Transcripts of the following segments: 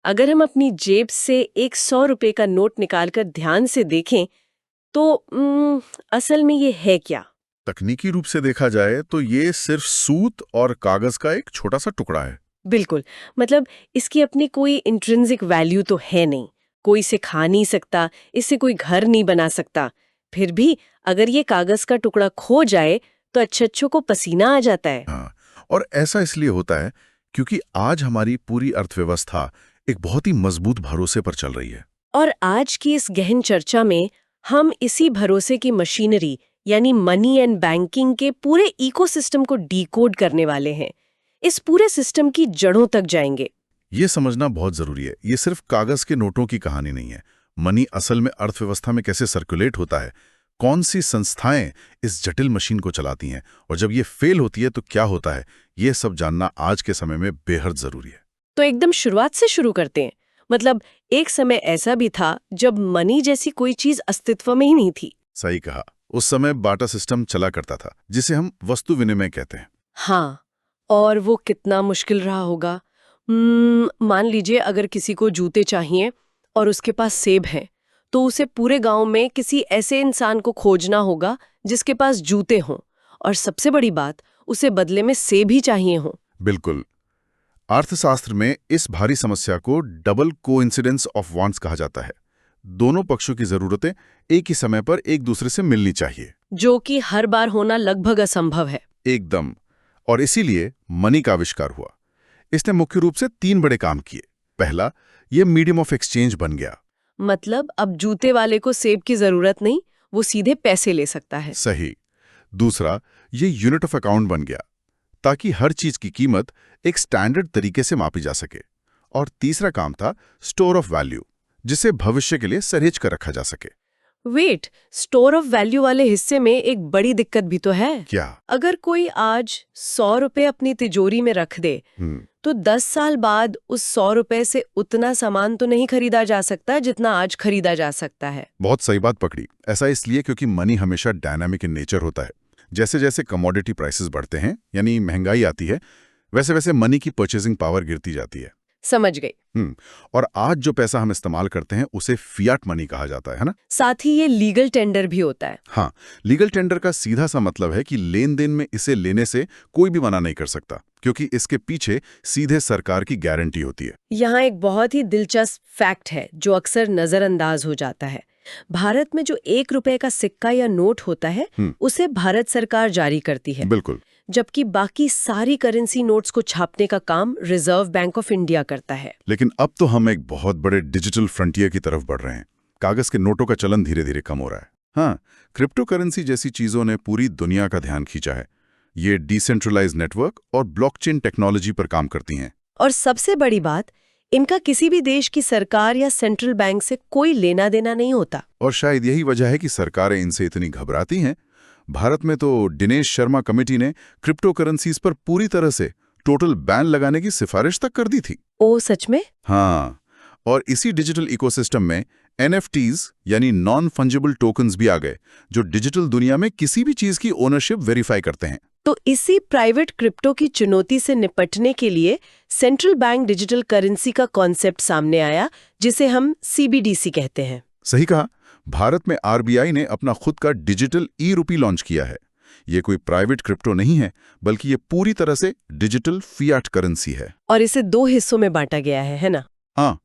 अगर हम अपनी जेब से एक 100 रुपए का नोट निकालकर ध्यान से देखें तो असल में ये है क्या? तकनीकी रूप से देखा जाए तो ये सिर्फ सूत और कागज का एक छोटा सा टुकड़ा है। बिल्कुल। मतलब इसकी अपनी कोई इंट्रिंसिक वैल्यू तो है नहीं, कोई इसे खा नहीं सकता, इससे कोई घर नहीं बना सकता। फिर भी अगर ये कागज का टुकड़ा खो जाए तो अच्छों को पसीना आ जाता है। हाँ, और ऐसा इसलिए होता है क्योंकि आज हमारी पूरी अर्थव्यवस्था एक बहुत ही मजबूत भरोसे पर चल रही है। और आज की इस गहन चर्चा में हम इसी भरोसे की मशीनरी यानी मनी एंड बैंकिंग के पूरे इकोसिस्टम को डिकोड करने वाले हैं। इस पूरे सिस्टम की जड़ों तक जाएंगे। ये समझना बहुत जरूरी है। ये सिर्फ कागज के नोटों की कहानी नहीं है। मनी असल में अर्थव्यवस्था में कैसे सर्कुलेट होता है, कौन सी संस्थाएं इस जटिल मशीन को चलाती हैं, और जब ये फेल होती है तो क्या होता है, ये सब जानना आज के समय में बेहद जरूरी है। तो एकदम शुरुआत से शुरू करते हैं। मतलब एक समय ऐसा भी था जब मनी जैसी कोई चीज अस्तित्व में ही नहीं थी। सही कहा। उस समय बाटा सिस्टम चला करता था, जिसे हम वस्तु विनिमय कहते हैं। हाँ, और वो कितना मुश्किल रहा होगा। मान लीजिए अगर किसी को जूते चाहिए और उसके पास सेब हैं, तो उसे पूरे गांव में किसी ऐसे इंसान को खोजना होगा जिसके पास जूते हों, और सबसे बड़ी बात, उसे बदले में सेब ही चाहिए हों। बिल्कुल। अर्थशास्त्र में इस भारी समस्या को डबल कोइंसिडेंस ऑफ वांट्स कहा जाता है। दोनों पक्षों की जरूरतें एक ही समय पर एक दूसरे से मिलनी चाहिए, जो कि हर बार होना लगभग असंभव है। एकदम। और इसीलिए मनी का आविष्कार हुआ। इसने मुख्य रूप से 3 बड़े काम किए। पहला, ये मीडियम ऑफ एक्सचेंज बन गया। मतलब अब जूते वाले को सेब की जरूरत नहीं, वो सीधे पैसे ले सकता है। सही। दूसरा, ये यूनिट ऑफ अकाउंट बन गया, ताकि हर चीज की कीमत एक स्टैंडर्ड तरीके से मापी जा सके। और तीसरा काम था स्टोर ऑफ वैल्यू, जिसे भविष्य के लिए सहेज कर रखा जा सके। वेट, स्टोर ऑफ वैल्यू वाले हिस्से में एक बड़ी दिक्कत भी तो है। क्या? अगर कोई आज 100 रुपए अपनी तिजोरी में रख दे, तो 10 साल बाद उस 100 रुपए से उतना सामान तो नहीं खरीदा जा सकता जितना आज खरीदा जा सकता है। बहुत सही बात पकड़ी। ऐसा इसलिए क्योंकि मनी हमेशा डायनामिक इन नेचर होता है। जैसे जैसे कमोडिटी प्राइसेस बढ़ते हैं, यानी महंगाई आती है, वैसे वैसे मनी की परचेजिंग पावर गिरती जाती है। समझ गई। और आज जो पैसा हम इस्तेमाल करते हैं उसे फियाट मनी कहा जाता है ना? साथ ही ये लीगल टेंडर भी होता है। हाँ, लीगल टेंडर का सीधा सा मतलब है कि लेन देन में इसे लेने से कोई भी मना नहीं कर सकता, क्योंकि इसके पीछे सीधे सरकार की गारंटी होती है। यहाँ एक बहुत ही दिलचस्प फैक्ट है जो अक्सर नजरअंदाज हो जाता है। भारत में जो 1 रुपए का सिक्का या नोट होता है, उसे भारत सरकार जारी करती है। बिल्कुल। जबकि बाकी सारी करेंसी नोट्स को छापने का काम रिजर्व बैंक ऑफ इंडिया करता है। लेकिन अब तो हम एक बहुत बड़े डिजिटल फ्रंटियर की तरफ बढ़ रहे हैं। कागज के नोटों का चलन धीरे धीरे कम हो रहा है। हाँ, क्रिप्टो करेंसी जैसी चीजों ने पूरी दुनिया का ध्यान खींचा है। ये डिसेंट्रलाइज्ड नेटवर्क और ब्लॉकचेन टेक्नोलॉजी पर काम करती हैं। और सबसे बड़ी बात, इनका किसी भी देश की सरकार या सेंट्रल बैंक से कोई लेना देना नहीं होता। और शायद यही वजह है कि सरकारें इनसे इतनी घबराती हैं। भारत में तो दिनेश शर्मा कमेटी ने क्रिप्टो करेंसीज पर पूरी तरह से टोटल बैन लगाने की सिफारिश तक कर दी थी। ओ सच में? हाँ, और इसी डिजिटल इकोसिस्टम में NFTs यानी नॉन फंजिबल टोकन्स भी आ गए, जो डिजिटल दुनिया में किसी भी चीज की ओनरशिप वेरीफाई करते हैं। तो इसी प्राइवेट क्रिप्टो की चुनौती से निपटने के लिए सेंट्रल बैंक डिजिटल करेंसी का कॉन्सेप्ट सामने आया, जिसे हम CBDC कहते हैं। सही कहा। भारत में RBI ने अपना खुद का डिजिटल ई-रुपी लॉन्च किया है। ये कोई प्राइवेट क्रिप्टो नहीं है, बल्कि ये पूरी तरह से डिजिटल फियाट करेंसी है। और इसे 2 हिस्सों में बांटा गया है ना? हाँ,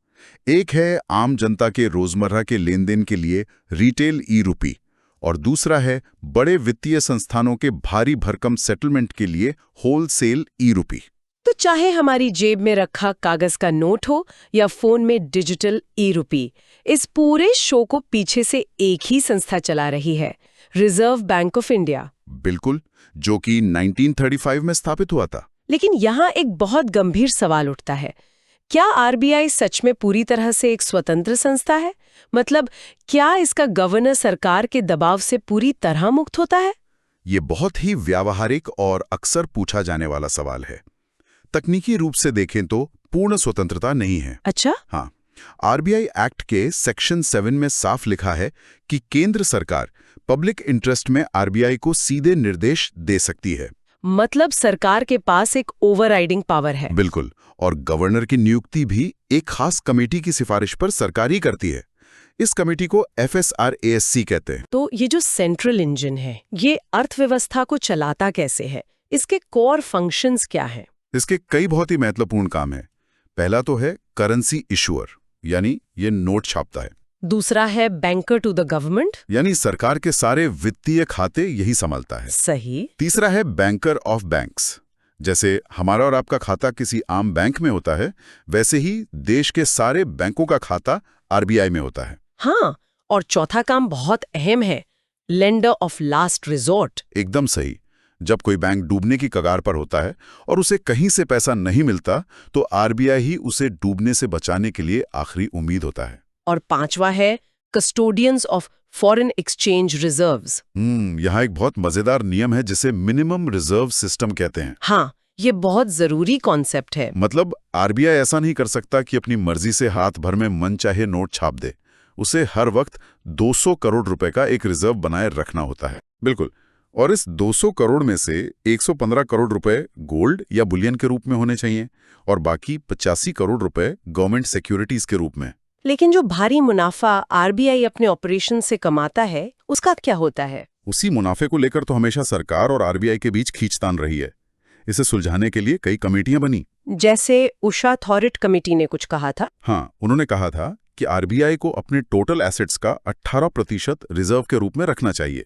एक है आम जनता के रोजमर्रा के लेन देन के लिए रिटेल ई-रुपी, और दूसरा है बड़े वित्तीय संस्थानों के भारी भरकम सेटलमेंट के लिए होलसेल ई-रुपी। तो चाहे हमारी जेब में रखा कागज का नोट हो या फोन में डिजिटल ई-रुपी, इस पूरे शो को पीछे से एक ही संस्था चला रही है, रिजर्व बैंक ऑफ इंडिया। बिल्कुल, जो कि 1935 में स्थापित हुआ था। लेकिन यहाँ एक बहुत गंभीर सवाल उठता है, क्या RBI सच में पूरी तरह से एक स्वतंत्र संस्था है? मतलब क्या इसका गवर्नर सरकार के दबाव से पूरी तरह मुक्त होता है? ये बहुत ही व्यावहारिक और अक्सर पूछा जाने वाला सवाल है। तकनीकी रूप से देखें तो पूर्ण स्वतंत्रता नहीं है। अच्छा? हाँ, RBI एक्ट के सेक्शन 7 में साफ लिखा है कि केंद्र सरकार पब्लिक इंटरेस्ट में RBI को सीधे निर्देश दे सकती है। मतलब सरकार के पास एक ओवरराइडिंग पावर है। बिल्कुल। और गवर्नर की नियुक्ति भी एक खास कमेटी की सिफारिश पर सरकार ही करती है। इस कमेटी को FSRASC कहते हैं। तो ये जो सेंट्रल इंजन है, ये अर्थव्यवस्था को चलाता कैसे है? इसके कोर फंक्शंस क्या हैं? इसके कई बहुत ही महत्वपूर्ण काम हैं। पहला तो है करेंसी इशुअर, यानी ये नोट छापता है। दूसरा है बैंकर टू द गवर्नमेंट, यानी सरकार के सारे वित्तीय खाते यही संभालता है। सही। तीसरा है बैंकर ऑफ बैंक्स। जैसे हमारा और आपका खाता किसी आम बैंक में होता है, वैसे ही देश के सारे बैंकों का खाता RBI में होता है। हाँ, और चौथा काम बहुत अहम है, लेंडर ऑफ लास्ट रिजॉर्ट। एकदम सही। जब कोई बैंक डूबने की कगार पर होता है और उसे कहीं से पैसा नहीं मिलता, तो RBI ही उसे डूबने से बचाने के लिए आखिरी उम्मीद होता है। और पांचवा है custodians of foreign exchange reserves. यहाँ एक बहुत मजेदार नियम है जिसे मिनिमम रिजर्व सिस्टम कहते हैं। हाँ, ये बहुत जरूरी कॉन्सेप्ट है। मतलब RBI ऐसा नहीं कर सकता कि अपनी मर्जी से हाथ भर में मनचाहे नोट छाप दे। उसे हर वक्त 200 करोड़ रुपए का एक रिजर्व बनाए रखना होता है। बिल्कुल। और इस 200 करोड़ में से 115 करोड़ रुपए गोल्ड या बुलियन के रूप में होने चाहिए और बाकी 85 करोड़ रुपए गवर्नमेंट सिक्योरिटीज के रूप में। लेकिन जो भारी मुनाफा RBI अपने ऑपरेशन से कमाता है, उसका क्या होता है? उसी मुनाफे को लेकर तो हमेशा सरकार और RBI के बीच खींचतान रही है। इसे सुलझाने के लिए कई कमेटियां बनी। जैसे उषा थॉरिट कमेटी ने कुछ कहा था। हाँ, उन्होंने कहा था कि RBI को अपने टोटल एसेट्स का 18% रिजर्व के रूप में रखना चाहिए।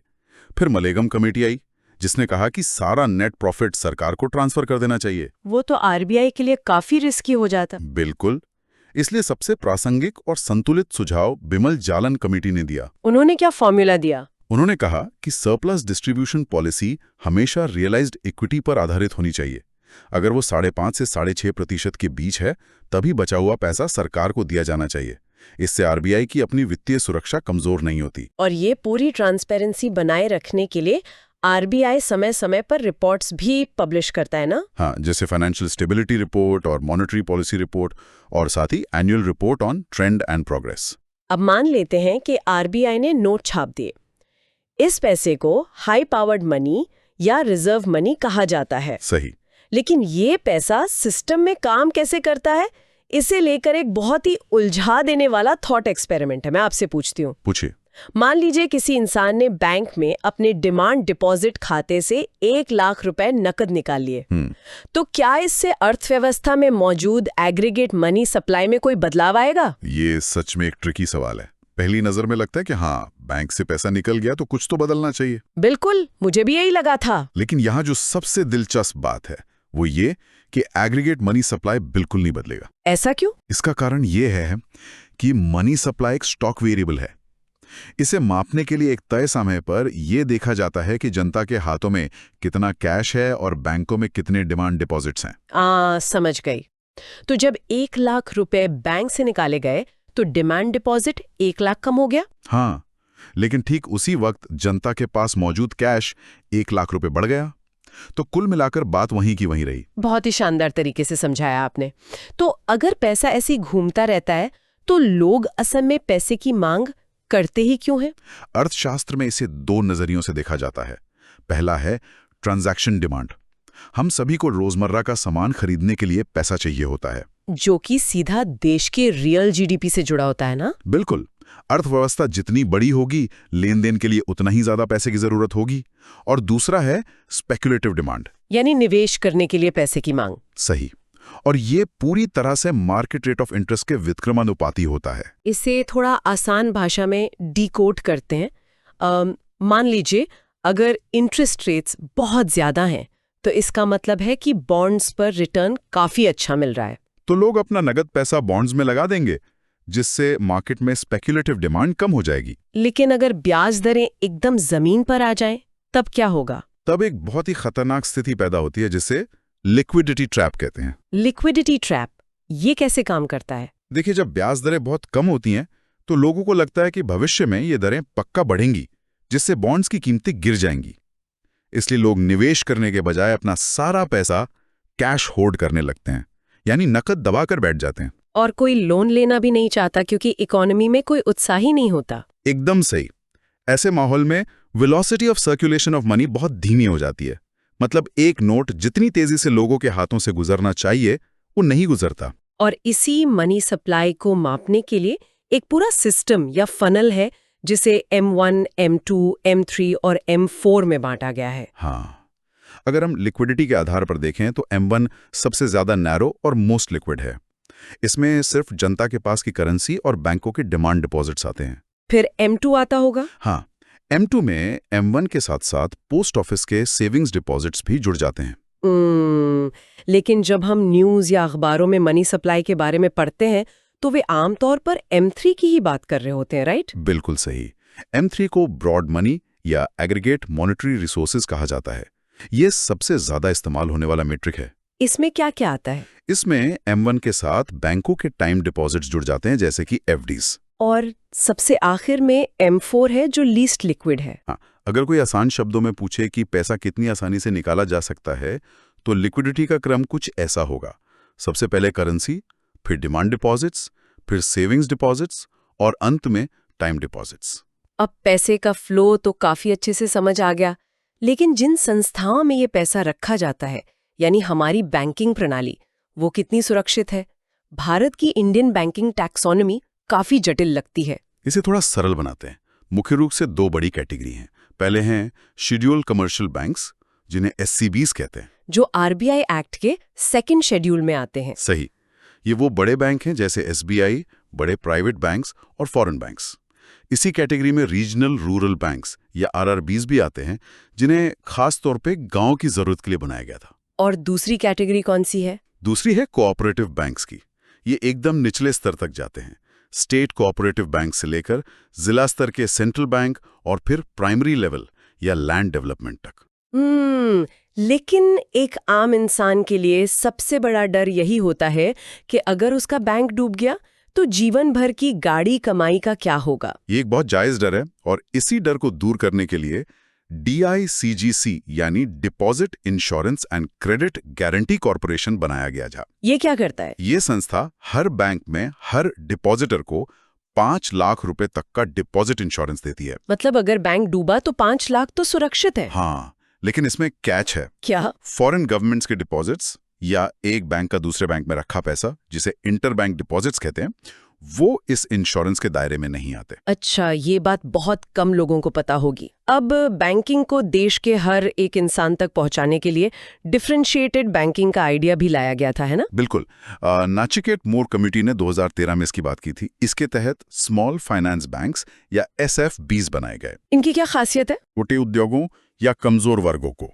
फिर मलेगम कमेटी आई, जिसने कहा कि सारा नेट प्रॉफिट सरकार को ट्रांसफर कर देना चाहिए। वो तो RBI के लिए काफी रिस्की हो जाता। बिल्कुल। इसलिए सबसे प्रासंगिक और संतुलित सुझाव बिमल जालन कमेटी ने दिया। उन्होंने क्या फॉर्मूला दिया? उन्होंने कहा कि सरप्लस डिस्ट्रीब्यूशन पॉलिसी हमेशा रियलाइज्ड इक्विटी पर आधारित होनी चाहिए। अगर वो 5.5 से 6.5% के बीच है, तभी बचा हुआ पैसा सरकार को दिया जाना चाहिए। इससे RBI की अपनी वित्तीय सुरक्षा कमजोर नहीं होती। और ये पूरी ट्रांसपेरेंसी बनाए रखने के लिए RBI समय समय पर रिपोर्ट्स भी पब्लिश करता है ना? हाँ, जैसे फाइनेंशियल स्टेबिलिटी रिपोर्ट और मॉनेटरी पॉलिसी रिपोर्ट, और साथ ही annual report on trend and progress. अब मान लेते हैं कि RBI ने नोट छाप दिए। इस पैसे को हाई पावर्ड मनी या रिजर्व मनी कहा जाता है। सही। लेकिन ये पैसा सिस्टम में काम कैसे करता है, इसे लेकर एक बहुत ही उलझा देने वाला थॉट एक्सपेरिमेंट है। मैं आपसे पूछती हूँ। पूछिए। मान लीजिए किसी इंसान ने बैंक में अपने डिमांड डिपॉजिट खाते से 1 लाख रुपए नकद निकाल लिए। तो क्या इससे अर्थव्यवस्था में मौजूद एग्रीगेट मनी सप्लाई में कोई बदलाव आएगा? ये सच में एक ट्रिकी सवाल है। पहली नजर में लगता है कि हाँ, बैंक से पैसा निकल गया तो कुछ तो बदलना चाहिए। बिल्कुल, मुझे भी यही लगा था। लेकिन यहाँ जो सबसे दिलचस्प बात है वो ये कि एग्रीगेट मनी सप्लाई बिल्कुल नहीं बदलेगा। ऐसा क्यों? इसका कारण ये है कि मनी सप्लाई एक स्टॉक वेरिएबल है। इसे मापने के लिए एक तय समय पर यह देखा जाता है कि जनता के हाथों में कितना कैश है और बैंकों में कितने डिमांड डिपॉजिट्स हैं। समझ गई। तो जब 1 लाख रुपए बैंक से निकाले गए तो डिमांड डिपॉजिट 1 लाख कम हो गया। हाँ, लेकिन ठीक उसी वक्त जनता के पास मौजूद कैश 1 लाख रुपए बढ़ गया। तो कुल मिलाकर बात वहीं की वहीं रही। बहुत ही शानदार तरीके से समझाया आपने। तो अगर पैसा ऐसे ही घूमता रहता है तो लोग असल में पैसे की मांग करते ही क्यों हैं? अर्थशास्त्र में इसे 2 नजरियों से देखा जाता है। पहला है ट्रांजैक्शन डिमांड। हम सभी को रोजमर्रा का सामान खरीदने के लिए पैसा चाहिए होता है, जो कि सीधा देश के रियल GDP से जुड़ा होता है ना? बिल्कुल। अर्थव्यवस्था जितनी बड़ी होगी, लेन देन के लिए उतना ही ज्यादा पैसे की जरूरत होगी। और दूसरा है स्पेकुलेटिव डिमांड, यानी निवेश करने के लिए पैसे की मांग। सही। और ये पूरी तरह से मार्केट रेट ऑफ इंटरेस्ट के व्युत्क्रमानुपाती होता है। इसे थोड़ा आसान भाषा में डिकोड करते हैं। मान लीजिए अगर इंटरेस्ट रेट्स बहुत ज्यादा हैं तो इसका मतलब है कि बॉन्ड्स पर रिटर्न काफी अच्छा मिल रहा है। तो लोग अपना नगद पैसा बॉन्ड्स में लगा देंगे, जिससे मार्केट में स्पेकुलेटिव डिमांड कम हो जाएगी। लेकिन अगर ब्याज दरें एकदम जमीन पर आ जाएं, तब क्या होगा? तब एक बहुत ही खतरनाक स्थिति पैदा होती है जिसे लिक्विडिटी ट्रैप कहते हैं। लिक्विडिटी ट्रैप, ये कैसे काम करता है? देखिए, जब ब्याज दरें बहुत कम होती हैं तो लोगों को लगता है कि भविष्य में ये दरें पक्का बढ़ेंगी, जिससे बॉन्ड्स की कीमतें गिर जाएंगी। इसलिए लोग निवेश करने के बजाय अपना सारा पैसा कैश होल्ड करने लगते हैं, यानी नकद दबाकर बैठ जाते हैं। और कोई लोन लेना भी नहीं चाहता क्योंकि इकोनॉमी में कोई उत्साह ही नहीं होता। एकदम सही। ऐसे माहौल में velocity of circulation of money बहुत धीमी हो जाती है। मतलब एक नोट जितनी तेजी से लोगों के हाथों से गुजरना चाहिए वो नहीं गुजरता। और इसी मनी सप्लाई को मापने के लिए एक पूरा सिस्टम या फनल है जिसे M1, M2, M3 और M4 में बांटा गया है। हाँ, अगर हम लिक्विडिटी के आधार पर देखें तो M1 सबसे ज्यादा नैरो और मोस्ट लिक्विड है। इसमें सिर्फ जनता के पास की करेंसी और बैंकों के डिमांड डिपॉजिट्स आते हैं। फिर M2 आता होगा? हाँ, M2 में M1 के साथ साथ पोस्ट ऑफिस के सेविंग्स डिपॉजिट्स भी जुड़ जाते हैं। लेकिन जब हम न्यूज़ या अखबारों में मनी सप्लाई के बारे में पढ़ते हैं तो वे आमतौर पर M3 की ही बात कर रहे होते हैं, राइट? बिल्कुल सही। M3 को ब्रॉड मनी या एग्रीगेट मॉनेटरी रिसोर्सेज कहा जाता है। ये सबसे ज्यादा इस्तेमाल होने वाला मीट्रिक है। इसमें क्या क्या आता है? इसमें M1 के साथ बैंकों के टाइम डिपॉजिट्स जुड़ जाते हैं, जैसे कि FDs। और सबसे आखिर में M4 है जो लीस्ट लिक्विड है। हाँ, अगर कोई आसान शब्दों में पूछे कि पैसा कितनी आसानी से निकाला जा सकता है, तो लिक्विडिटी का क्रम कुछ ऐसा होगा। सबसे पहले करेंसी, फिर डिमांड डिपॉजिट्स, फिर सेविंग्स डिपॉजिट्स और अंत में टाइम डिपॉजिट्स। अब पैसे का फ्लो तो काफी अच्छे से समझ आ गया, लेकिन जिन संस्थाओं में ये पैसा रखा जाता है, यानी हमारी बैंकिंग प्रणाली, वो कितनी सुरक्षित है? भारत की इंडियन बैंकिंग टैक्सोनॉमी काफी जटिल लगती है। इसे थोड़ा सरल बनाते हैं। मुख्य रूप से दो बड़ी कैटेगरी हैं। पहले हैं शेड्यूल्ड कमर्शियल बैंक्स, जिन्हें SCBs कहते हैं, जो RBI एक्ट के सेकंड शेड्यूल में आते हैं। सही। ये वो बड़े बैंक हैं जैसे SBI, बड़े प्राइवेट बैंक्स और फॉरेन बैंक्स। इसी कैटेगरी में रीजनल रूरल बैंक्स या RRBs भी आते हैं, जिन्हें खास तौर पे गांव की जरूरत के लिए बनाया गया था। और दूसरी कैटेगरी कौन सी है? दूसरी है कोऑपरेटिव बैंक्स की। ये एकदम निचले स्तर तक जाते हैं, स्टेट कोऑपरेटिव बैंक से लेकर जिला स्तर के सेंट्रल बैंक और फिर प्राइमरी लेवल या लैंड डेवलपमेंट तक। लेकिन एक आम इंसान के लिए सबसे बड़ा डर यही होता है कि अगर उसका बैंक डूब गया तो जीवन भर की गाड़ी कमाई का क्या होगा? ये एक बहुत जायज डर है और इसी डर को दूर करने के लिए DICGC यानी deposit insurance and credit guarantee corporation बनाया गया था। ये क्या करता है? ये संस्था हर बैंक में हर डिपॉजिटर को 5 लाख रुपए तक का डिपॉजिट इंश्योरेंस देती है। मतलब अगर बैंक डूबा तो 5 लाख तो सुरक्षित है। हाँ, लेकिन इसमें कैच है। क्या? फॉरेन गवर्नमेंट्स के डिपॉजिट्स या एक बैंक का दूसरे बैंक में रखा पैसा, जिसे इंटर बैंक डिपॉजिट्स कहते हैं, वो इस इंश्योरेंस के दायरे में नहीं आते। अच्छा, ये बात बहुत कम लोगों को पता होगी। अब बैंकिंग को देश के हर एक इंसान तक पहुंचाने के लिए डिफरेंशिएटेड बैंकिंग का आइडिया भी लाया गया था, है ना? बिल्कुल। नाचिकेत मोर कमेटी ने 2013 में इसकी बात की थी। इसके तहत स्मॉल फाइनेंस बैंक्स या SFBs बनाए गए। इनकी क्या खासियत है? छोटे उद्योगों या कमजोर वर्गों को,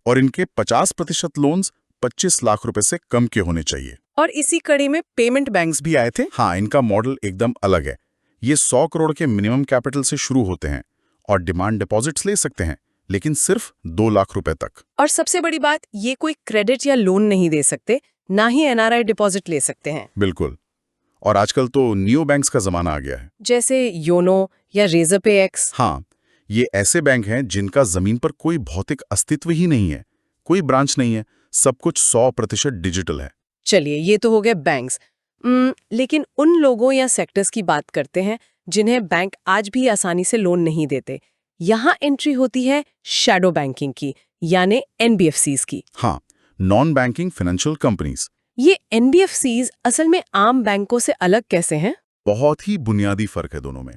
और इनके 50% लोन्स 25 लाख रुपए से कम के होने चाहिए। और इसी कड़ी में पेमेंट बैंक्स भी आए थे। हाँ, इनका मॉडल एकदम अलग है। ये 100 करोड़ के मिनिमम कैपिटल से शुरू होते हैं और डिमांड डिपॉजिट्स ले सकते हैं, लेकिन सिर्फ 2 लाख रुपए तक। और सबसे बड़ी बात, ये कोई क्रेडिट या लोन नहीं दे सकते, ना ही NRI डिपॉजिट ले सकते हैं। बिल्कुल। और आजकल तो नियो बैंक्स का जमाना आ गया है, जैसे योनो या रेजरपे एक्स। हाँ, ये ऐसे बैंक हैं जिनका जमीन पर कोई भौतिक अस्तित्व ही नहीं है, कोई ब्रांच नहीं है, सब कुछ 100% डिजिटल है। चलिए, ये तो हो गए बैंक्स। लेकिन उन लोगों या सेक्टर्स की बात करते हैं जिन्हें बैंक आज भी आसानी से लोन नहीं देते। यहाँ एंट्री होती है शैडो बैंकिंग की, यानी NBFCs की। हाँ, नॉन बैंकिंग फाइनेंशियल कंपनीज। ये NBFCs असल में आम बैंकों से अलग कैसे हैं? बहुत ही बुनियादी फर्क है दोनों में।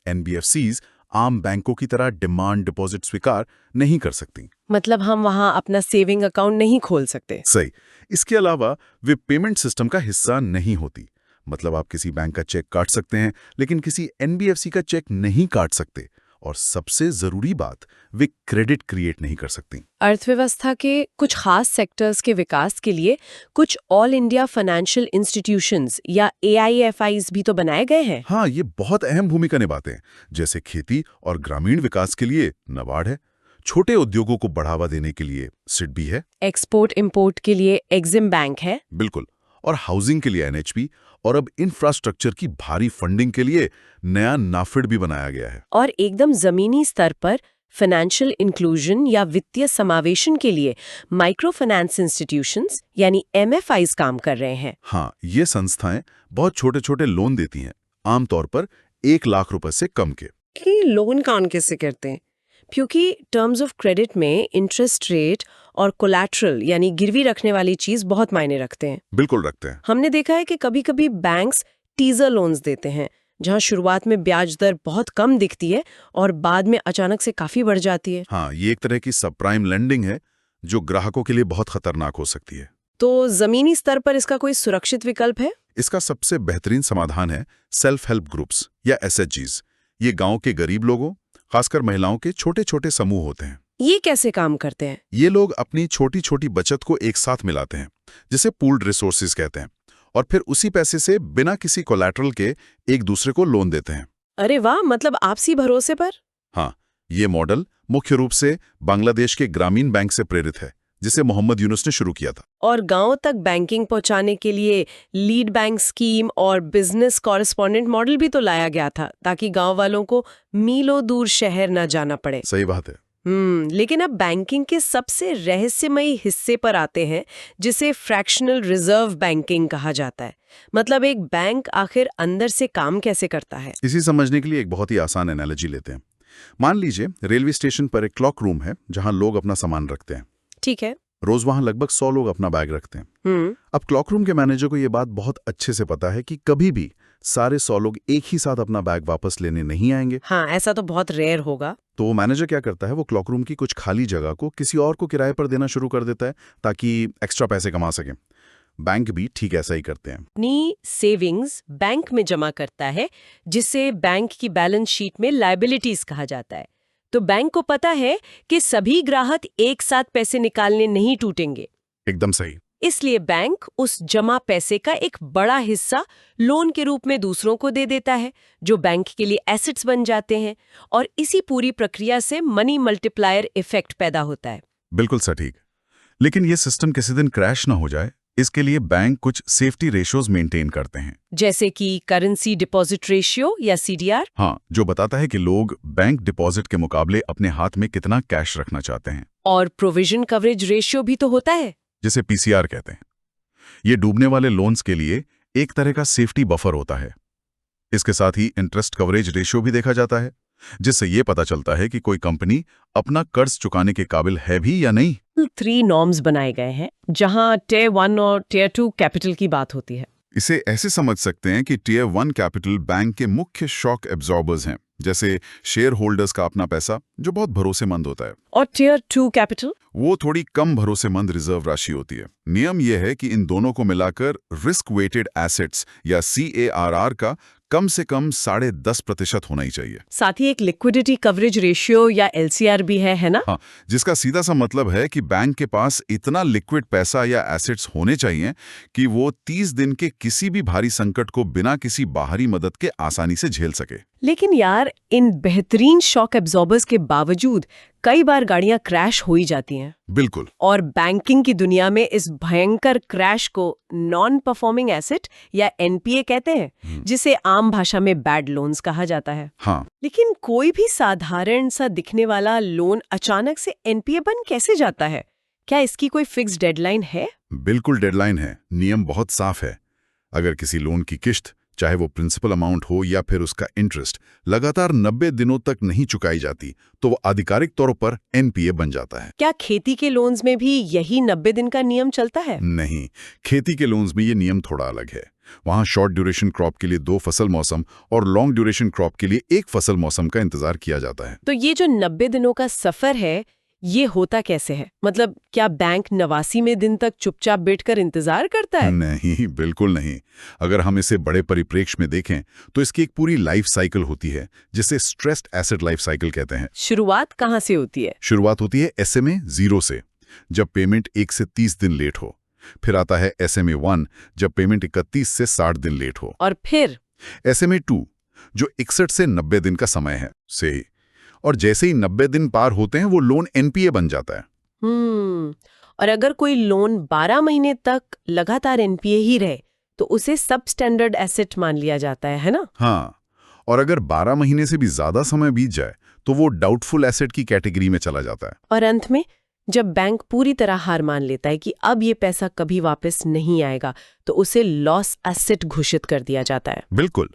NBFCs आम बैंकों की तरह डिमांड डिपॉजिट स्वीकार नहीं कर सकती। मतलब हम वहाँ अपना सेविंग अकाउंट नहीं खोल सकते। सही। इसके अलावा वे पेमेंट सिस्टम का हिस्सा नहीं होती। मतलब आप किसी बैंक का चेक काट सकते हैं, लेकिन किसी NBFC का चेक नहीं काट सकते। और सबसे जरूरी बात, वे क्रेडिट क्रिएट नहीं कर सकती। अर्थव्यवस्था के कुछ खास सेक्टर्स के विकास के लिए कुछ ऑल इंडिया फाइनेंशियल इंस्टीट्यूशंस या AIFIs भी तो बनाए गए हैं। हाँ, ये बहुत अहम भूमिका निभाते हैं। जैसे खेती और ग्रामीण विकास के लिए नाबार्ड है, छोटे उद्योगों को बढ़ावा देने के लिए SIDBI है, एक्सपोर्ट इंपोर्ट के लिए एग्जिम बैंक है। बिल्कुल, और हाउसिंग के लिए NHB, और अब इंफ्रास्ट्रक्चर की भारी फंडिंग के लिए नया नाफिड भी बनाया गया है। और एकदम जमीनी स्तर पर फाइनेंशियल इंक्लूजन या वित्तीय समावेशन के लिए माइक्रो फाइनेंस इंस्टीट्यूशंस यानी MFIs काम कर रहे हैं। हाँ, ये संस्थाएं बहुत छोटे छोटे लोन देती हैं, आमतौर पर 1 लाख रुपए से कम के। कि लोन कौन कैसे करते हैं? क्योंकि टर्म्स ऑफ क्रेडिट में इंटरेस्ट रेट और कोलैटरल यानी गिरवी रखने वाली चीज बहुत मायने रखते हैं। बिल्कुल रखते हैं। हमने देखा है कि कभी-कभी बैंक्स टीजर लोन्स देते हैं, जहां शुरुआत में ब्याज दर बहुत कम दिखती है और बाद में अचानक से काफी बढ़ जाती है। हाँ, ये एक तरह की सबप्राइम लेंडिंग है जो ग्राहकों के लिए बहुत खतरनाक हो सकती है। तो जमीनी स्तर पर इसका कोई सुरक्षित विकल्प है? इसका सबसे बेहतरीन समाधान है सेल्फ हेल्प ग्रुप्स या एसएचजीज। ये गांव के गरीब लोगों, खासकर महिलाओं के छोटे छोटे समूह होते हैं। ये कैसे काम करते हैं? ये लोग अपनी छोटी छोटी बचत को एक साथ मिलाते हैं, जिसे पूल्ड रिसोर्सेज कहते हैं, और फिर उसी पैसे से बिना किसी कोलैटरल के एक दूसरे को लोन देते हैं। अरे वाह, मतलब आपसी भरोसे पर? हाँ, ये मॉडल मुख्य रूप से बांग्लादेश के ग्रामीण बैंक से प्रेरित है, जिसे मोहम्मद यूनुस ने शुरू किया था। और गांव तक बैंकिंग पहुंचाने के लिए लीड बैंक स्कीम और बिजनेस कॉरेस्पॉन्डेंट मॉडल भी तो लाया गया था, ताकि गांव वालों को मीलों दूर शहर न जाना पड़े। सही बात है। लेकिन अब बैंकिंग के सबसे रहस्यमयी हिस्से पर आते हैं, जिसे फ्रैक्शनल रिजर्व बैंकिंग कहा जाता है। मतलब एक बैंक आखिर अंदर से काम कैसे करता है? इसी समझने के लिए एक बहुत ही आसान एनालॉजी लेते हैं। मान लीजिए रेलवे स्टेशन पर एक क्लॉक रूम है जहां लोग अपना सामान रखते हैं। ठीक है। रोज वहां लगभग 100 लोग अपना बैग रखते हैं। अब क्लॉक रूम के मैनेजर को यह बात बहुत अच्छे से पता है कि कभी भी सारे 100 लोग एक ही साथ अपना बैग वापस लेने नहीं आएंगे। हाँ, ऐसा तो बहुत रेयर होगा। तो मैनेजर क्या करता है, वो क्लॉक रूम की कुछ खाली जगह को किसी और को किराए पर देना शुरू कर देता है, ताकि एक्स्ट्रा पैसे कमा सके। बैंक भी ठीक ऐसा ही करते हैं। अपनी सेविंग्स बैंक में जमा करता है, जिसे बैंक की बैलेंस शीट में लायबिलिटीज कहा जाता है। तो बैंक को पता है कि सभी ग्राहक एक साथ पैसे निकालने नहीं टूटेंगे। एकदम सही। इसलिए बैंक उस जमा पैसे का एक बड़ा हिस्सा लोन के रूप में दूसरों को दे देता है, जो बैंक के लिए एसेट्स बन जाते हैं, और इसी पूरी प्रक्रिया से मनी मल्टीप्लायर इफेक्ट पैदा होता है। बिल्कुल सटीक। लेकिन ये सिस्टम किसी दिन क्रैश ना हो जाए, इसके लिए बैंक कुछ सेफ्टी रेशियोज मेंटेन करते हैं। जैसे कि करेंसी डिपॉजिट रेशियो या सीडीआर। हाँ, जो बताता है कि लोग बैंक डिपॉजिट के मुकाबले अपने हाथ में कितना कैश रखना चाहते हैं। और प्रोविजन कवरेज रेशियो भी तो होता है, जिसे पीसीआर कहते हैं। ये डूबने वाले लोन्स के लिए एक तरह का सेफ्टी बफर होता है। इसके साथ ही इंटरेस्ट कवरेज रेशियो भी देखा जाता है, जिससे ये पता चलता है कि कोई कंपनी अपना कर्ज चुकाने के काबिल है भी या नहीं। 3 नॉर्म्स बनाए गए हैं, जहां टियर 1 और टियर 2 कैपिटल की बात होती है। इसे ऐसे समझ सकते हैं कि टियर 1 कैपिटल बैंक के मुख्य शॉक एब्जॉर्बर्स हैं, जैसे शेयर होल्डर्स का अपना पैसा, जो बहुत भरोसेमंद होता है। और टियर 2 कैपिटल वो थोड़ी कम भरोसेमंद रिजर्व राशि होती है। नियम यह है कि इन दोनों को मिलाकर रिस्क वेटेड एसेट्स या CARR का कम से कम 10.5% होना ही चाहिए। साथ ही एक लिक्विडिटी कवरेज रेशियो या LCR भी है ना? हाँ, जिसका सीधा सा मतलब है कि बैंक के पास इतना लिक्विड पैसा या एसेट्स होने चाहिए कि वो 30 दिन के किसी भी भारी संकट को बिना किसी बाहरी मदद के आसानी से झेल सके। लेकिन यार, इन बेहतरीन शॉक एब्जॉर्बर्स के बावजूद कई बार गाड़ियां क्रैश हो ही जाती हैं। बिल्कुल। और बैंकिंग की दुनिया में इस भयंकर क्रैश को नॉन परफॉर्मिंग एसेट या NPA कहते हैं, जिसे आम भाषा में बैड लोन्स कहा जाता है। हाँ। लेकिन कोई भी साधारण सा दिखने वाला लोन अचानक से NPA बन कैसे जाता है? क्या इसकी कोई फिक्स डेडलाइन है? बिल्कुल डेडलाइन है। नियम बहुत साफ है। अगर किसी लोन की किश्त, चाहे वो प्रिंसिपल अमाउंट हो या फिर उसका इंटरेस्ट, लगातार 90 दिनों तक नहीं चुकाई जाती, तो वो आधिकारिक तौर पर NPA बन जाता है। क्या खेती के लोन्स में भी यही 90 दिन का नियम चलता है? नहीं, खेती के लोन्स में ये नियम थोड़ा अलग है। वहाँ शॉर्ट ड्यूरेशन क्रॉप के लिए 2 फसल मौसम और लॉन्ग ड्यूरेशन क्रॉप के लिए 1 फसल मौसम का इंतजार किया जाता है। तो ये जो 90 दिनों का सफर है, ये होता कैसे है? मतलब क्या बैंक 89वें दिन तक चुपचाप बैठकर इंतजार करता है? नहीं, बिल्कुल नहीं। अगर हम इसे बड़े परिप्रेक्ष्य में देखें तो इसकी एक पूरी लाइफ साइकिल होती है, जिसे स्ट्रेस्ड एसेट लाइफ साइकिल कहते हैं। शुरुआत कहाँ से होती है? शुरुआत होती है SMA 0 से, जब पेमेंट 1 से 30 दिन लेट हो। फिर आता है SMA 1, जब पेमेंट 31 से 60 दिन लेट हो। और फिर SMA 2, जो 61 से 90 दिन का समय है से, और जैसे ही 90 दिन पार होते हैं वो लोन NPA बन जाता है। और अगर कोई लोन 12 महीने तक लगातार NPA ही रहे, तो उसे सब स्टैंडर्ड एसेट मान लिया जाता है ना? हाँ, और अगर 12 महीने से भी ज्यादा समय बीत जाए तो वो डाउटफुल एसेट की कैटेगरी में चला जाता है। और अंत में जब बैंक पूरी तरह हार मान लेता है कि अब ये पैसा कभी वापस नहीं आएगा, तो उसे लॉस एसेट घोषित कर दिया जाता है। बिल्कुल।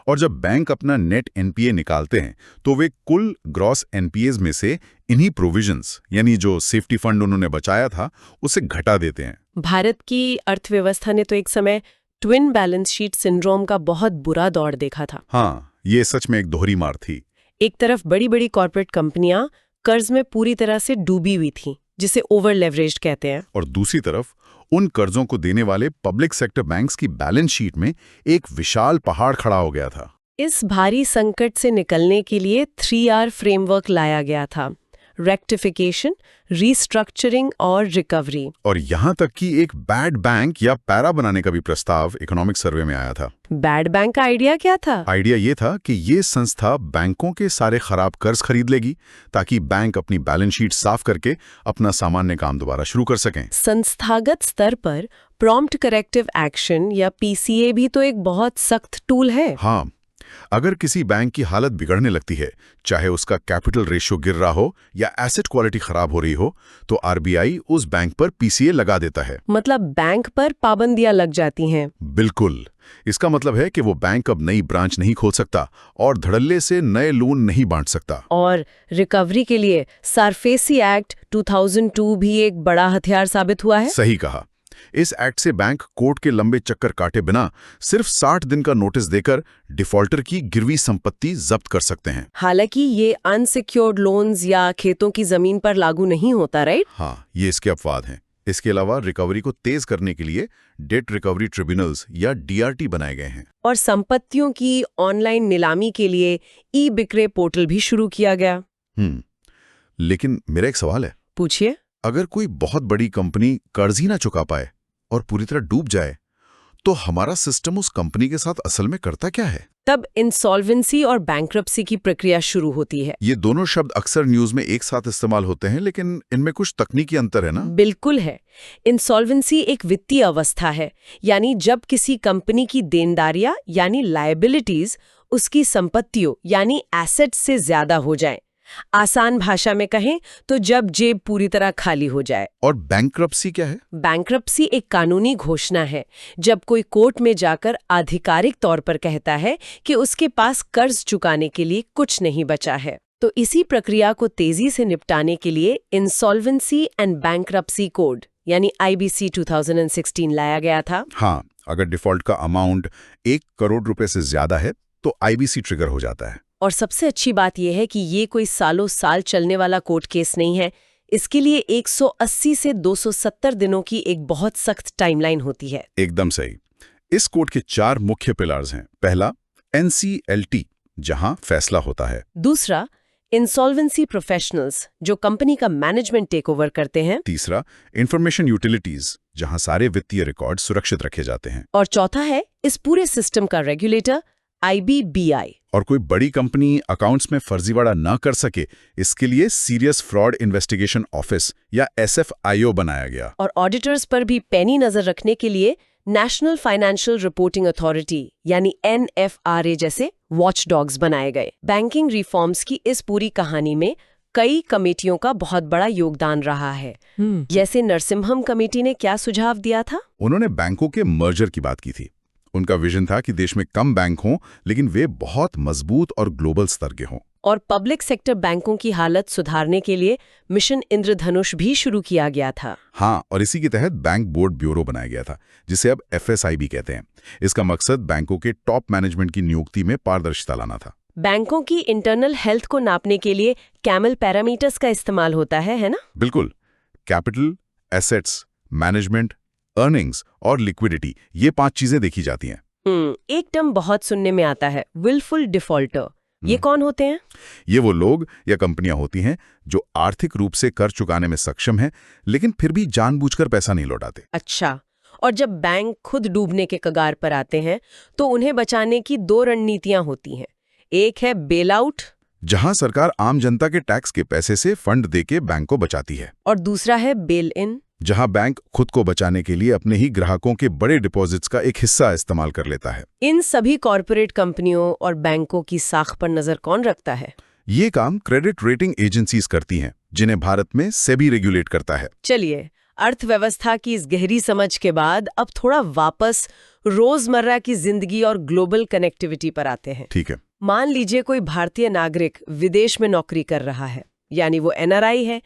और जब बैंक अपना नेट एनपीए निकालते हैं तो वे कुल ग्रॉस एनपीएज में से इन्हीं प्रोविजंस यानी जो सेफ्टी फंड उन्होंने बचाया था उसे घटा देते हैं। भारत की अर्थव्यवस्था ने तो एक समय ट्विन बैलेंस शीट सिंड्रोम का बहुत बुरा दौर देखा था। हाँ, ये सच में एक दोहरी मार थी। एक तरफ बड़ी बड़ी कॉर्पोरेट कंपनियां कर्ज में पूरी तरह से डूबी हुई थीं, जिसे ओवर लेवरेज्ड कहते हैं, और दूसरी तरफ उन कर्जों को देने वाले पब्लिक सेक्टर बैंक्स की बैलेंस शीट में एक विशाल पहाड़ खड़ा हो गया था। इस भारी संकट से निकलने के लिए 3R फ्रेमवर्क लाया गया था: रेक्टिफिकेशन, रीस्ट्रक्चरिंग और रिकवरी। और यहाँ तक कि एक बैड बैंक या पैरा बनाने का भी प्रस्ताव इकोनॉमिक सर्वे में आया था। बैड बैंक का आइडिया क्या था? आइडिया ये था कि ये संस्था बैंकों के सारे खराब कर्ज खरीद लेगी ताकि बैंक अपनी बैलेंस शीट साफ करके अपना सामान्य काम दोबारा शुरू कर सकें। संस्थागत स्तर पर प्रॉम्प्ट करेक्टिव एक्शन या पीसीए भी तो एक बहुत सख्त टूल है। हाँ, अगर किसी बैंक की हालत बिगड़ने लगती है, चाहे उसका कैपिटल रेशियो गिर रहा हो या एसेट क्वालिटी खराब हो रही हो, तो आरबीआई उस बैंक पर पीसीए लगा देता है। मतलब बैंक पर पाबंदियां लग जाती हैं। बिल्कुल। इसका मतलब है कि वो बैंक अब नई ब्रांच नहीं खोल सकता और धड़ल्ले से नए लोन नहीं बांट सकता। और रिकवरी के लिए सारफेसी एक्ट 2002 भी एक बड़ा हथियार साबित हुआ है। सही कहा। इस एक्ट से बैंक कोर्ट के लंबे चक्कर काटे बिना सिर्फ 60 दिन का नोटिस देकर डिफॉल्टर की गिरवी संपत्ति जब्त कर सकते हैं। हालांकि ये अनसिक्योर्ड लोन्स या खेतों की जमीन पर लागू नहीं होता, राइट? हाँ, ये इसके अपवाद हैं। इसके अलावा रिकवरी को तेज करने के लिए डेट रिकवरी ट्रिब्यूनल्स या डीआरटी बनाए गए हैं। और संपत्तियों की ऑनलाइन नीलामी के लिए ई बिक्रे पोर्टल भी शुरू किया गया। लेकिन मेरा एक सवाल है। पूछिए। अगर कोई बहुत बड़ी कंपनी कर्ज ही ना चुका पाए और पूरी तरह डूब जाए, तो हमारा सिस्टम उस कंपनी के साथ असल में करता क्या है? तब इंसॉल्वेंसी और बैंक्रप्सी की प्रक्रिया शुरू होती है। ये दोनों शब्द अक्सर न्यूज में एक साथ इस्तेमाल होते हैं, लेकिन इनमें कुछ तकनीकी अंतर है ना? बिल्कुल है। इंसॉल्वेंसी एक वित्तीय अवस्था है, यानी जब किसी कंपनी की देनदारियां यानी लायबिलिटीज उसकी संपत्तियों यानी एसेट्स से ज्यादा हो जाए। आसान भाषा में कहें तो जब जेब पूरी तरह खाली हो जाए। और बैंक्रप्सी क्या है? बैंक्रप्सी एक कानूनी घोषणा है जब कोई कोर्ट में जाकर आधिकारिक तौर पर कहता है कि उसके पास कर्ज चुकाने के लिए कुछ नहीं बचा है। तो इसी प्रक्रिया को तेजी से निपटाने के लिए इंसॉल्वेंसी एंड बैंक्रप्सी कोड यानी IBC 2016 लाया गया था। हाँ, अगर डिफॉल्ट का अमाउंट 1 करोड़ रुपए से ज्यादा है तो IBC ट्रिगर हो जाता है। और सबसे अच्छी बात यह है कि ये कोई सालों साल चलने वाला कोर्ट केस नहीं है। इसके लिए 180 से 270 दिनों की एक बहुत सख्त टाइमलाइन होती है। एकदम सही। इस कोर्ट के 4 मुख्य पिलर्स हैं। पहला, NCLT, जहां फैसला होता है। दूसरा, इंसॉल्वेंसी प्रोफेशनल्स, जो कंपनी का मैनेजमेंट टेक ओवर करते हैं। तीसरा, इंफॉर्मेशन यूटिलिटीज, जहां सारे वित्तीय रिकॉर्ड सुरक्षित रखे जाते हैं। और चौथा है इस पूरे सिस्टम का रेगुलेटर IBBI। और कोई बड़ी कंपनी अकाउंट्स में फर्जीवाड़ा ना कर सके, इसके लिए सीरियस फ्रॉड इन्वेस्टिगेशन ऑफिस या SFIO बनाया गया। और ऑडिटर्स पर भी पैनी नजर रखने के लिए नेशनल फाइनेंशियल रिपोर्टिंग अथॉरिटी यानी NFRA जैसे वॉचडॉग्स बनाए गए। बैंकिंग रिफॉर्म्स की इस पूरी कहानी में कई कमेटियों का बहुत बड़ा योगदान रहा है। जैसे नरसिम्हम कमेटी ने क्या सुझाव दिया था? उन्होंने बैंकों के मर्जर की बात की थी। उनका विजन था कि देश में कम बैंक हों, लेकिन वे बहुत मजबूत और ग्लोबल स्तर के हों। और पब्लिक सेक्टर बैंकों की हालत सुधारने के लिए मिशन इंद्रधनुष भी शुरू किया गया था। हाँ, और इसी के तहत बैंक बोर्ड ब्यूरो बनाया गया था, जिसे अब FSI भी कहते हैं। इसका मकसद बैंकों के टॉप मैनेजमेंट की नियुक्ति में पारदर्शिता लाना था। बैंकों की इंटरनल हेल्थ को नापने के लिए कैमल पैरामीटर्स का इस्तेमाल होता है ना? बिल्कुल। कैपिटल, एसेट्स, मैनेजमेंट, अर्निंग्स और लिक्विडिटी, ये 5 चीजें देखी जाती हैं। एक टर्म बहुत सुनने में आता है, विलफुल डिफॉल्टर। ये कौन होते हैं? ये वो लोग या कंपनियां होती हैं जो आर्थिक रूप से कर चुकाने में सक्षम हैं, लेकिन फिर भी जानबूझकर पैसा नहीं लौटाते। अच्छा, और जब बैंक खुद डूबने के कगार पर आते हैं तो उन्हें बचाने की 2 रणनीतियां होती हैं। एक है बेल आउट, जहां सरकार आम जनता के टैक्स के पैसे से फंड देके बैंक को बचाती है। और दूसरा है बेल इन, जहां बैंक खुद को बचाने के लिए अपने ही ग्राहकों के बड़े डिपॉजिट्स का एक हिस्सा इस्तेमाल कर लेता है। इन सभी कॉरपोरेट कंपनियों और बैंकों की साख पर नजर कौन रखता है? ये काम क्रेडिट रेटिंग एजेंसीज करती हैं, जिन्हें भारत में सेबी रेगुलेट करता है। चलिए, अर्थव्यवस्था की इस गहरी समझ के बाद अब थोड़ा वापस रोजमर्रा की जिंदगी और ग्लोबल कनेक्टिविटी पर आते हैं। ठीक है। मान लीजिए कोई भारतीय नागरिक विदेश में नौकरी कर रहा है, यानी वो एनआरआई है,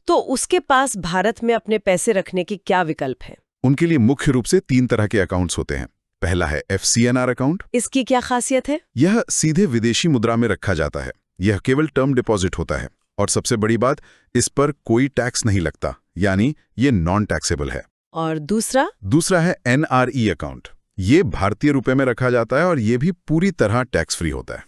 तो उसके पास भारत में अपने पैसे रखने के क्या विकल्प हैं? उनके लिए मुख्य रूप से 3 तरह के अकाउंट्स होते हैं। पहला है FCNR अकाउंट। इसकी क्या खासियत है? यह सीधे विदेशी मुद्रा में रखा जाता है। यह केवल टर्म डिपॉजिट होता है और सबसे बड़ी बात, इस पर कोई टैक्स नहीं लगता, यानी ये नॉन टैक्सेबल है। और दूसरा है NRE अकाउंट। ये भारतीय रुपए में रखा जाता है और ये भी पूरी तरह टैक्स फ्री होता है।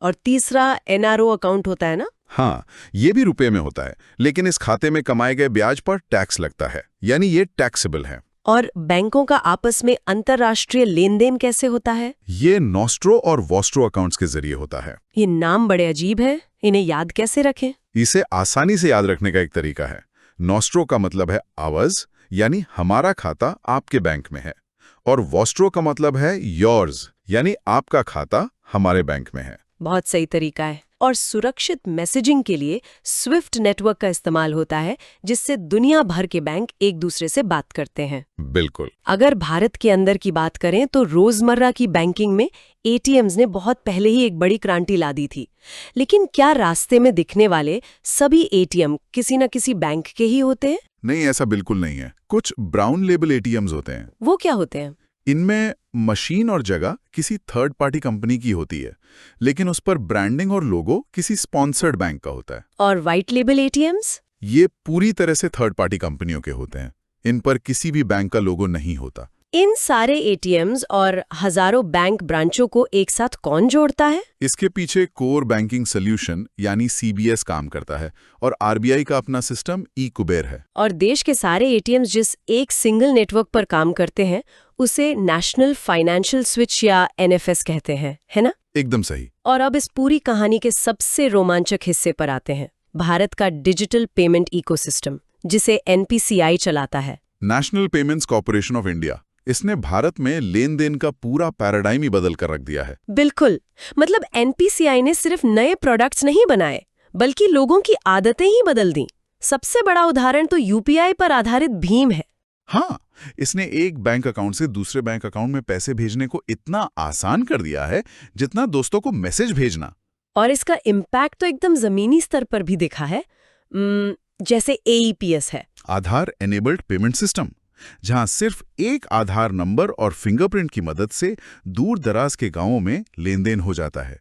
और तीसरा NRO अकाउंट होता है ना? हाँ, ये भी रुपए में होता है, लेकिन इस खाते में कमाए गए ब्याज पर टैक्स लगता है, यानी ये टैक्सेबल है। और बैंकों का आपस में अंतर्राष्ट्रीय लेन देन कैसे होता है? ये नॉस्ट्रो और वॉस्ट्रो अकाउंट्स के जरिए होता है। ये नाम बड़े अजीब है, इन्हें याद कैसे रखें? इसे आसानी से याद रखने का एक तरीका है। नॉस्ट्रो का मतलब है आवर्स, यानी हमारा खाता आपके बैंक में है, और वॉस्ट्रो का मतलब है योर्स, यानी आपका खाता हमारे बैंक में है। बहुत सही तरीका है। और सुरक्षित मैसेजिंग के लिए स्विफ्ट नेटवर्क का इस्तेमाल होता है, जिससे दुनिया भर के बैंक एक दूसरे से बात करते हैं। बिल्कुल। अगर भारत के अंदर की बात करें तो रोजमर्रा की बैंकिंग में ATMs ने बहुत पहले ही एक बड़ी क्रांति ला दी थी। लेकिन क्या रास्ते में दिखने वाले सभी ATM किसी न किसी बैंक के ही होते हैं? नहीं, ऐसा बिल्कुल नहीं है। कुछ ब्राउन लेबल ATMs होते हैं। वो क्या होते हैं? इनमें मशीन और जगह किसी थर्ड पार्टी कंपनी की होती है, लेकिन उस पर ब्रांडिंग और लोगो किसी स्पॉन्सर्ड बैंक का होता है। और व्हाइट लेबल ATMs? ये पूरी तरह से थर्ड पार्टी कंपनियों के होते हैं। इन पर किसी भी बैंक का लोगो नहीं होता। इन सारे ATMs और हजारों बैंक ब्रांचों को एक साथ कौन जोड़ता है? इसके पीछे कोर बैंकिंग सोल्यूशन यानी CBS काम करता है, और RBI का अपना सिस्टम ई-कुबेर है। और देश के सारे ATMs जिस एक सिंगल नेटवर्क पर काम करते हैं उसे नेशनल फाइनेंशियल स्विच या NFS कहते हैं, है ना? एकदम सही। और अब इस पूरी कहानी के सबसे रोमांचक हिस्से पर आते हैं, भारत का डिजिटल पेमेंट इकोसिस्टम, जिसे NPCI चलाता है। National payments corporation of India. इसने भारत में लेन देन का पूरा पैराडाइम ही बदल कर रख दिया है। बिल्कुल। मतलब NPCI ने सिर्फ नए प्रोडक्ट्स नहीं बनाए, बल्कि लोगों की आदतें ही बदल दी। सबसे बड़ा उदाहरण तो UPI पर आधारित भीम है। हाँ, इसने एक बैंक अकाउंट से दूसरे बैंक अकाउंट में पैसे भेजने को इतना आसान कर दिया है जितना दोस्तों को मैसेज भेजना। और इसका इम्पैक्ट तो एकदम जमीनी स्तर पर भी दिखा है। जैसे AEPS है, आधार एनेबल्ड पेमेंट सिस्टम, जहां सिर्फ एक आधार नंबर और फिंगरप्रिंट की मदद से दूर दराज के गांवों में लेन देन हो जाता है।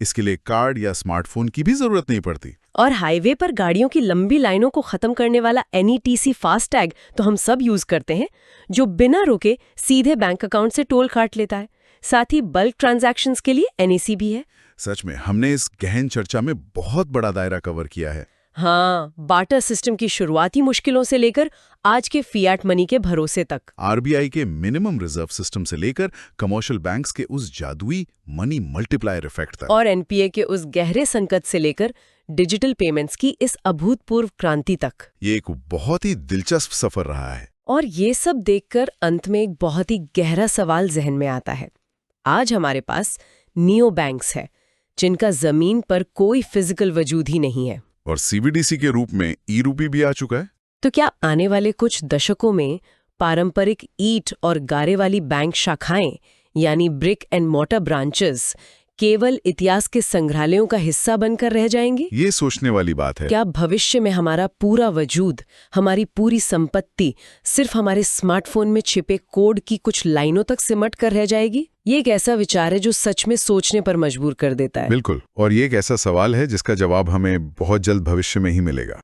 इसके लिए कार्ड या स्मार्टफोन की भी जरूरत नहीं पड़ती। और हाईवे पर गाड़ियों की लंबी लाइनों को खत्म करने वाला NETC फास्टैग तो हम सब यूज करते हैं, जो बिना रुके सीधे बैंक अकाउंट से टोल काट लेता है। साथ ही बल्क ट्रांजैक्शंस के लिए NEC भी है। सच में हमने इस गहन चर्चा में बहुत बड़ा दायरा कवर किया है। हाँ, बार्टर सिस्टम की शुरुआती मुश्किलों से लेकर आज के फियाट मनी के भरोसे तक, RBI के मिनिमम रिजर्व सिस्टम से लेकर कमर्शियल बैंक्स के उस जादुई मनी मल्टीप्लायर इफेक्ट तक, और NPA के उस गहरे संकट से लेकर डिजिटल पेमेंट्स की इस अभूतपूर्व क्रांति तक। ये एक बहुत ही दिलचस्प सफर रहा है। और ये सब देखकर अंत में एक बहुत ही गहरा सवाल जहन में आता है। आज हमारे पास नियो बैंक्स है, जिनका जमीन पर कोई फिजिकल वजूद ही नहीं है, और CBDC के रूप में ई-रूपी भी आ चुका है। तो क्या आने वाले कुछ दशकों में पारंपरिक ईंट और गारे वाली बैंक शाखाएं, यानी ब्रिक एंड मोर्टर ब्रांचेस, केवल इतिहास के संग्रहालयों का हिस्सा बनकर रह जाएंगे? ये सोचने वाली बात है। क्या भविष्य में हमारा पूरा वजूद, हमारी पूरी संपत्ति सिर्फ हमारे स्मार्टफोन में छिपे कोड की कुछ लाइनों तक सिमट कर रह जाएगी? ये एक ऐसा विचार है जो सच में सोचने पर मजबूर कर देता है। बिल्कुल, और ये एक ऐसा सवाल है जिसका जवाब हमें बहुत जल्द भविष्य में ही मिलेगा।